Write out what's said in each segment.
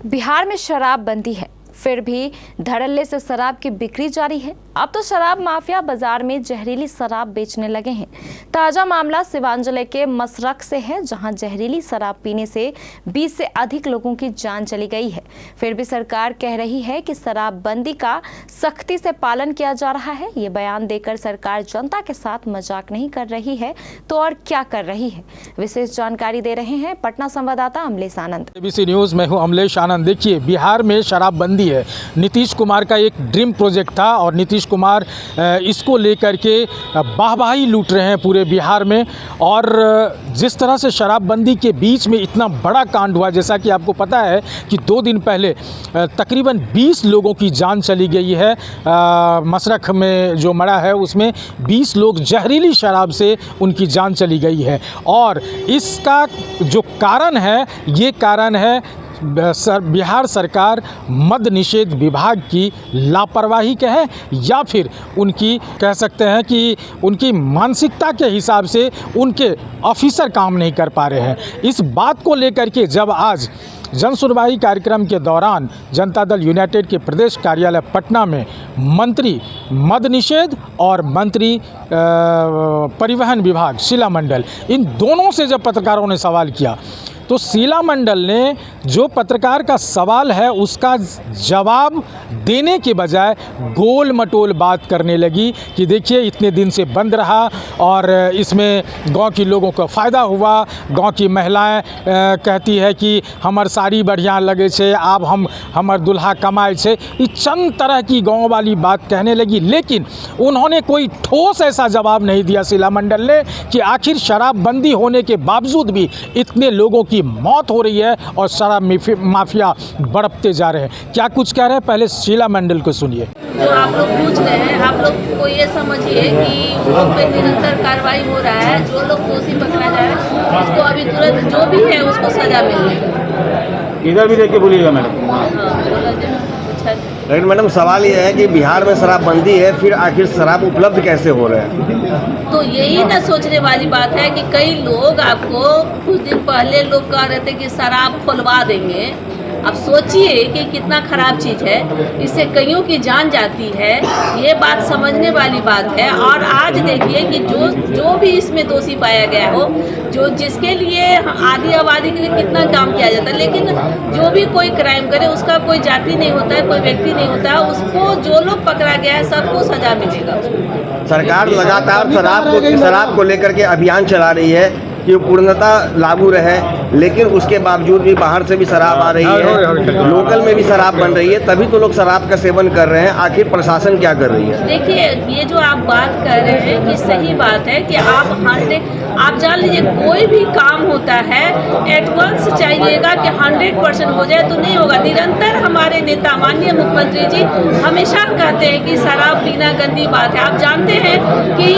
बिहार में शराब बंदी है, फिर भी धड़ल्ले से शराब की बिक्री जारी है। अब तो शराब माफिया बाजार में जहरीली शराब बेचने लगे हैं। ताजा मामला सिवान जिले के मसरख से है, जहां जहरीली शराब पीने से 20 से अधिक लोगों की जान चली गई है। फिर भी सरकार कह रही है कि शराब बंदी का सख्ती से पालन किया जा रहा है। ये बयान देकर सरकार जनता के साथ मजाक नहीं कर रही है तो और क्या कर रही है, विशेष जानकारी दे रहे हैं पटना संवाददाता अमलेश आनंद। ABC न्यूज़ में हूँ अमलेश आनंद। देखिए, बिहार में शराबबंदी है। नीतीश कुमार का एक ड्रीम प्रोजेक्ट था और नीतीश कुमार इसको लेकर के वाहवाही लूट रहे हैं पूरे बिहार में। और जिस तरह से शराबबंदी के बीच में इतना बड़ा कांड हुआ, जैसा कि आपको पता है कि 2 दिन पहले तकरीबन 20 लोगों की जान चली गई है। मसरख में जो मरा है उसमें 20 लोग जहरीली शराब से उनकी जान चली गई है। और इसका जो कारण है, ये कारण है बिहार सरकार मद्य निषेध विभाग की लापरवाही कहें या फिर उनकी कह सकते हैं कि उनकी मानसिकता के हिसाब से उनके ऑफिसर काम नहीं कर पा रहे हैं। इस बात को लेकर के जब आज जन सुनवाई कार्यक्रम के दौरान जनता दल यूनाइटेड के प्रदेश कार्यालय पटना में मंत्री मद्य निषेध और मंत्री परिवहन विभाग शीला मंडल, इन दोनों से जब पत्रकारों ने सवाल किया तो शीला मंडल ने जो पत्रकार का सवाल है उसका जवाब देने के बजाय गोल मटोल बात करने लगी कि देखिए इतने दिन से बंद रहा और इसमें गांव के लोगों को फ़ायदा हुआ। गांव की महिलाएं कहती है कि हमार साड़ी बढ़िया लगे छे, अब हमार दुल्हा कमाए छे। ये चंद तरह की गाँव वाली बात कहने लगी, लेकिन उन्होंने कोई ठोस ऐसा जवाब नहीं दिया शीला मंडल ने कि आखिर शराबबंदी होने के बावजूद भी इतने लोगों की मौत हो रही है और शराब माफिया बढ़ते जा रहे हैं। क्या कुछ कह रहे हैं, पहले शीला मंडल को सुनिए। जो आप लोग पूछ रहे हैं, आप लोग को ये समझिए कि उन लोग पे निरंतर कार्रवाई हो रहा है। जो लोग दोषी पकड़ा जाए उसको अभी तुरंत जो भी है उसको सजा मिलेगी। इधर भी देख के बोलिएगा मैडम। लेकिन मैडम सवाल ये है कि बिहार में शराबबंदी है, फिर आखिर शराब उपलब्ध कैसे हो रहे हैं? तो यही ना सोचने वाली बात है कि कई लोग आपको कुछ दिन पहले लोग कह रहे थे कि शराब खुलवा देंगे। अब सोचिए कि कितना ख़राब चीज़ है, इससे कईयों की जान जाती है। ये बात समझने वाली बात है। और आज देखिए कि जो भी इसमें दोषी पाया गया हो, जो जिसके लिए आधी आबादी के लिए कितना काम किया जाता है, लेकिन जो भी कोई क्राइम करे उसका कोई जाति नहीं होता है, कोई व्यक्ति नहीं होता है। उसको जो लोग पकड़ा गया है सबको सजा मिलेगा। सरकार लगातार शराब को लेकर के अभियान चला रही है कि पूर्णतः लागू रहे, लेकिन उसके बावजूद भी बाहर से भी शराब आ रही है, लोकल में भी शराब बन रही है, तभी तो लोग शराब का सेवन कर रहे हैं। आखिर प्रशासन क्या कर रही है? देखिए, ये जो आप बात कर रहे हैं कि सही बात है कि आप जान लीजिए कोई भी काम होता है एडवांस चाहिएगा कि 100% हो जाए तो नहीं होगा। निरंतर हमारे नेता माननीय मुख्यमंत्री जी हमेशा कहते हैं कि शराब पीना गंदी बात है। आप जानते हैं कि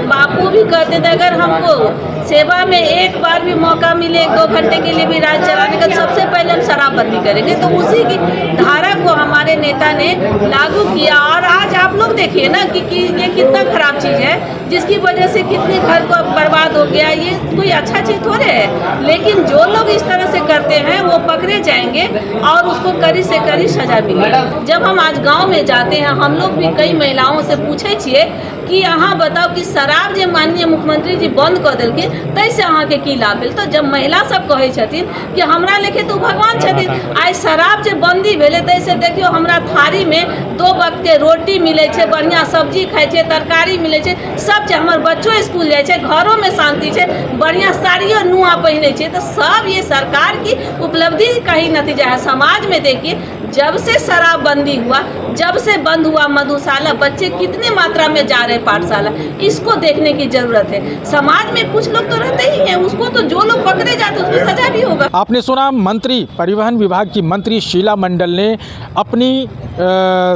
बापू भी कहते थे अगर हमको सेवा में एक बार भी मौका मिले 1-2 घंटे के लिए भी राज चलाने का, सबसे पहले हम शराबबंदी करेंगे। तो उसी की धारा को हमारे नेता ने लागू किया। और आज आप लोग देखिए ना कि ये कितना खराब चीज़ है, जिसकी वजह से कितने घर को बर्बाद हो गया। ये कोई अच्छा चीज़ थोड़े है, लेकिन जो लोग इस तरह से करते हैं वो पकड़े जाएंगे और उसको कड़ी से कड़ी सजा मिलेगी। जब हम आज गाँव में जाते हैं, हम लोग भी कई महिलाओं से पूछे छिए कि अहाँ बताओ कि शराब जे माननीय मुख्यमंत्री जी बंद कर देलखिन तैसे अहाँ के की लाभ भेल। तो जब महिला सब कहे छथिन कि हमरा लेखे तो भगवान छथिन, आई शराब जे बंदी भेले तैसे देखियो हमरा थारी में 2 वक्त के रोटी मिले छे, बढ़िया सब्जी खाए छे, तरकारी मिले छे, सब छे, हमर बच्चों स्कूल जाए छे, घरों में शांति छे, बढ़िया साड़ियों नुआ पहने छे। तो सब ये सरकार की उपलब्धि का ही नतीजा है। समाज में देखिए, जब से शराबबंदी हुआ, जब से बंद हुआ मधुशाला, बच्चे कितने मात्रा में जा रहे पाठशाला, इसको देखने की जरूरत है। समाज में कुछ लोग तो रहते ही हैं, उसको तो जो लोग पकड़े जाते उसको सजा भी होगा। आपने सुना मंत्री परिवहन विभाग की मंत्री शीला मंडल ने अपनी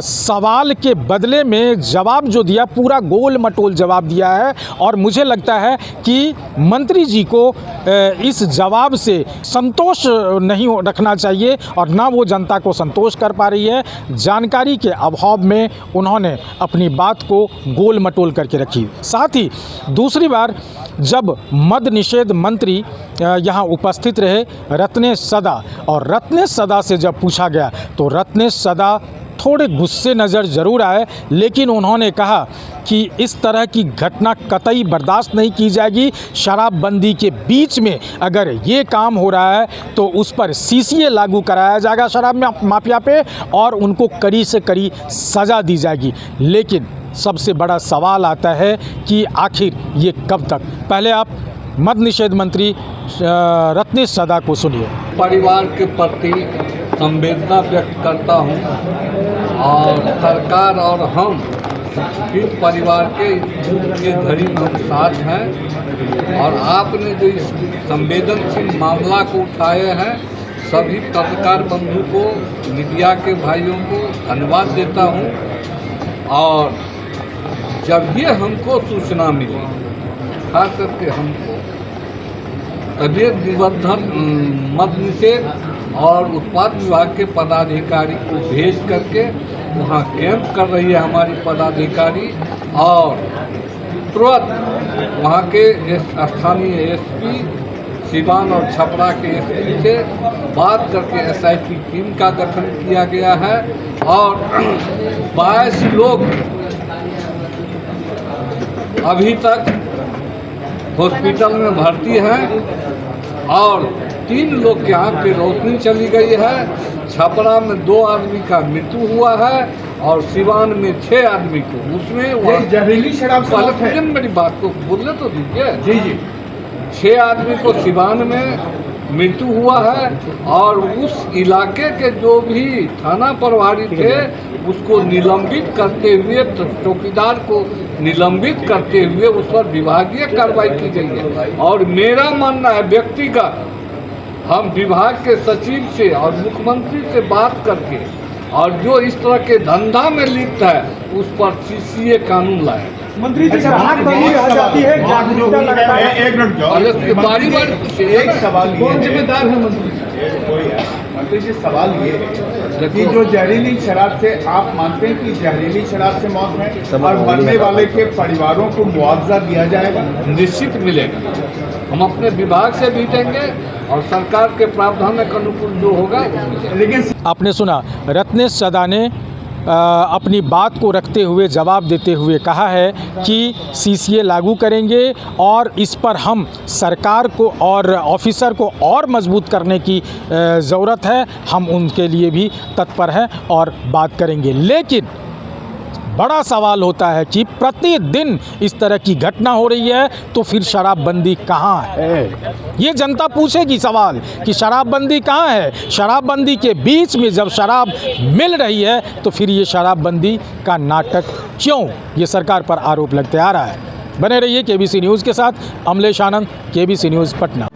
सवाल के बदले में जवाब जो दिया पूरा गोल मटोल जवाब दिया है। और मुझे लगता है कि मंत्री मंत्री जी को इस जवाब से संतोष नहीं रखना चाहिए और ना वो जनता को संतोष कर पा रही है। जानकारी के अभाव में उन्होंने अपनी बात को गोल मटोल करके रखी। साथ ही दूसरी बार जब मद निषेध मंत्री यहाँ उपस्थित रहे रत्नेश सदा, और रत्नेश सदा से जब पूछा गया तो रत्नेश सदा थोड़े गुस्से नज़र ज़रूर आए, लेकिन उन्होंने कहा कि इस तरह की घटना कतई बर्दाश्त नहीं की जाएगी। शराबबंदी के बीच में अगर ये काम हो रहा है तो उस पर CCA लागू कराया जाएगा शराब माफिया पे और उनको कड़ी से कड़ी सज़ा दी जाएगी। लेकिन सबसे बड़ा सवाल आता है कि आखिर ये कब तक। पहले आप मद निषेध मंत्री रत्नेश सदा को सुनिए। परिवार के प्रति संवेदना व्यक्त करता हूं और सरकार और हम इस परिवार के घड़ी हम साथ हैं और आपने जो इस संवेदनशील मामला को उठाए हैं सभी पत्रकार बंधु को, मीडिया के भाइयों को धन्यवाद देता हूं। और जब ये हमको सूचना मिली, खास करके हमको तबीयत निबंधन मद निषेध और उत्पाद विभाग के पदाधिकारी को भेज करके वहाँ कैंप कर रही है हमारी पदाधिकारी, और तुरंत वहाँ के स्थानीय SP सिवान और छपरा के SP से बात करके SIT टीम का गठन किया गया है और 22 लोग अभी तक हॉस्पिटल में भर्ती हैं और 3 लोग के आँख की रोशनी चली गई है। छपरा में 2 आदमी का मृत्यु हुआ है और सिवान में 6 आदमी को, उसमें जहरीली शराब पहले मेरी बात को बोलने तो दीजिए। जी जी 6 आदमी को सिवान में मृत्यु हुआ है और उस इलाके के जो भी थाना प्रभारी थे उसको निलंबित करते हुए, चौकीदार को निलंबित करते हुए उस पर विभागीय कार्रवाई की गई है। और मेरा मानना है व्यक्तिगत, हम विभाग के सचिव से और मुख्यमंत्री से बात करके और जो इस तरह के धंधा में लिप्त है उस पर CCA कानून लाए। मंत्री जी जाती है, जागरूकता लगता है। एक मिनट बारी एक सवाल कौन जिम्मेदार है मंत्री? मंत्री जी सवाल ये है कि जो जहरीली शराब से आप मानते हैं कि जहरीली शराब से मौत है और मरने वाले के परिवारों को मुआवजा दिया जाएगा? निश्चित मिलेगा। हम अपने विभाग से भी देंगे और सरकार के प्रावधान के अनुकूल जो होगा। लेकिन आपने सुना रत्नेश सदा ने अपनी बात को रखते हुए, जवाब देते हुए कहा है कि CCA लागू करेंगे और इस पर हम सरकार को और ऑफिसर को और मजबूत करने की ज़रूरत है। हम उनके लिए भी तत्पर हैं और बात करेंगे। लेकिन बड़ा सवाल होता है कि प्रतिदिन इस तरह की घटना हो रही है तो फिर शराबबंदी कहाँ है? ये जनता पूछेगी सवाल कि शराबबंदी कहाँ है। शराबबंदी के बीच में जब शराब मिल रही है तो फिर ये शराबबंदी का नाटक क्यों? ये सरकार पर आरोप लगते आ रहा है। बने रहिए KBC न्यूज़ के साथ। अमलेश आनंद, KBC न्यूज़, पटना।